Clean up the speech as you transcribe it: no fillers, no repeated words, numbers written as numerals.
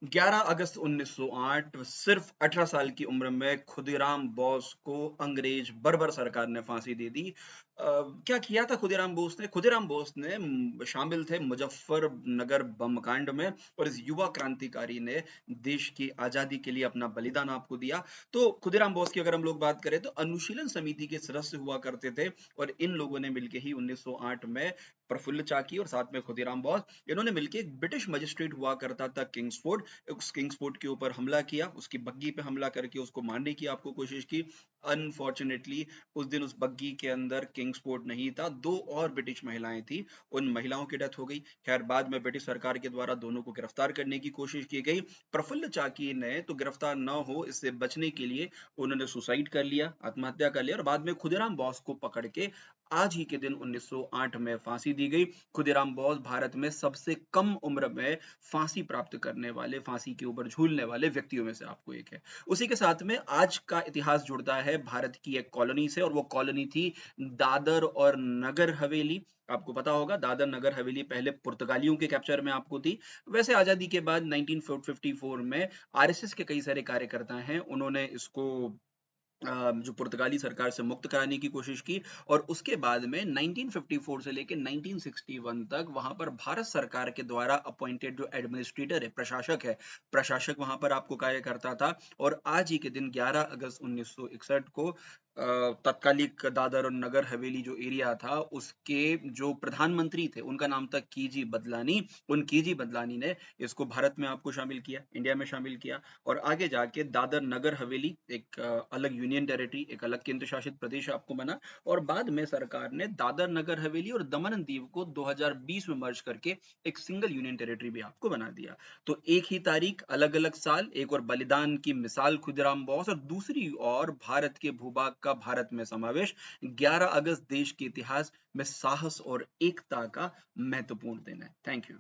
11 अगस्त 1908 सिर्फ 18 साल की उम्र में खुदीराम बोस को अंग्रेज बर्बर सरकार ने फांसी दे दी। क्या किया था खुदीराम बोस ने? खुदीराम बोस ने शामिल थे मुजफ्फरनगर बम कांड में, और इस युवा क्रांतिकारी ने देश की आजादी के लिए अपना बलिदान आपको दिया। तो खुदीराम बोस की अगर हम लोग बात करें तो अनुशीलन समिति के सदस्य हुआ करते थे, और इन लोगों ने मिलकर ही 1908 में प्रफुल्ल चाकी और साथ में खुदीराम बोस, इन्होंने मिलकर एक ब्रिटिश मजिस्ट्रेट हुआ करता था किंग्सफोर्ड, उस किंग्सफोर्ड के ऊपर हमला किया, उसकी बग्गी पे हमला करके उसको मारने की आपको कोशिश की। अनफॉर्चुनेटली उस दिन उस बग्गी के अंदर किंग्सफोर्ड नहीं था, दो और ब्रिटिश महिलाएं थी, उन महिलाओं की डेथ हो गई। खैर बाद में ब्रिटिश सरकार के द्वारा दोनों को गिरफ्तार करने की कोशिश की गई। प्रफुल्ल चाकी ने तो गिरफ्तार न हो इससे बचने के लिए उन्होंने सुसाइड कर लिया, आत्महत्या कर लिया, और बाद में खुदीराम बोस को पकड़ के आज ही के दिन 1908 में फांसी दी गई। खुदीराम बोस भारत में सबसे कम उम्र में फांसी प्राप्त करने वाले, फांसी के ऊपर झूलने वाले व्यक्तियों में से आपको एक है। उसी के साथ में आज का इतिहास जुड़ता है भारत की एक कॉलोनी से, और वो कॉलोनी थी दादर और नगर हवेली। आपको पता होगा दादर नगर हवेली पहले पुर्तगालियों के कैप्चर में आपको थी। वैसे आजादी के बाद 1954 में आरएसएस के कई सारे कार्यकर्ता हैं, उन्होंने इसको जो पुर्तगाली सरकार से मुक्त कराने की कोशिश की, और उसके बाद में 1954 से लेके 1961 तक वहां पर भारत सरकार के द्वारा अपॉइंटेड जो एडमिनिस्ट्रेटर है, प्रशासक है, प्रशासक वहां पर आपको कार्य करता था। और आज ही के दिन 11 अगस्त 1961 को तत्कालिक दादर और नगर हवेली जो एरिया था उसके जो प्रधानमंत्री थे उनका नाम था कीजी बदलानी। उन कीजी बदलानी ने इसको भारत में आपको शामिल किया, इंडिया में शामिल किया, और आगे जाके दादर नगर हवेली एक अलग यूनियन टेरिटरी, एक अलग केंद्र शासित प्रदेश आपको बना। और बाद में सरकार ने दादर नगर हवेली और दमन एंड दीव को 2020 में मर्ज करके एक सिंगल यूनियन टेरिटरी भी आपको बना दिया। तो एक ही तारीख, अलग अलग साल, एक और बलिदान की मिसाल खुदीराम बोस, और दूसरी और भारत के भूभाग का भारत में समावेश। 11 अगस्त देश के इतिहास में साहस और एकता का महत्वपूर्ण दिन है। Thank you.